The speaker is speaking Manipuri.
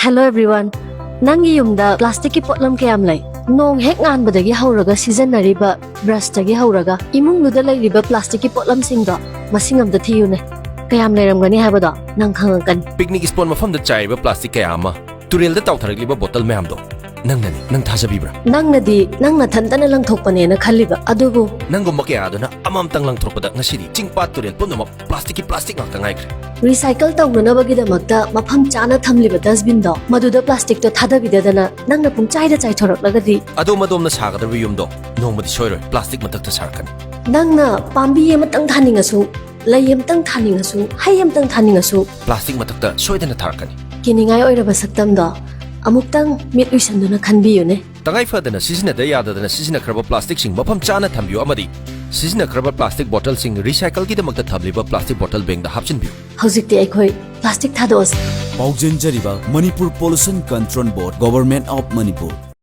Hello everyone. Nangi yumda plastic ki potlam kayam lai. Nong hek ngan badagi hauraga season nariba brush tagi hauraga imung nuda lai riba plastic ki potlam singda masingam da thiyune. Kayam lai ramgani habada nang khangakan. Picnic spot mafam da chaiba plastic kayama. Turel da tawtharikliba bottle mayam do. Nang thajabibra. Nangna thantana lang thokpane na khaliba adubu. Nangumba kaya aduna amamtang lang thokpada ngasidi chingpat turel punama plastic ngakta ngaikre. Recycle tawnanabagidamagta mafam chana thamliba dustbin do maduda plastic to thadabidadana nangna pung chaida chai thoraklagadi ado madom na sagadar yumdo nongmadi soiroi plastic matakta sarkan. Nangna pambi amatang thaningasu layam tang thaningasu hayam tang thaningasu Plastic matakta soidana tharkani. kiningai oiraba saktam do amuk mit uisanduna khanbiyune. Tangai fadana sizina da yadadana sizina kraba plastic sing mafam chana thambiyo amadi sizina kraba plastic bottle sing recycle ki damakta thabliba plastic bottle beng da hapchin biyo. Hojikti aikhoi plastic thados. Paujin Jariba, Manipur Pollution Control Board, Government of Manipur.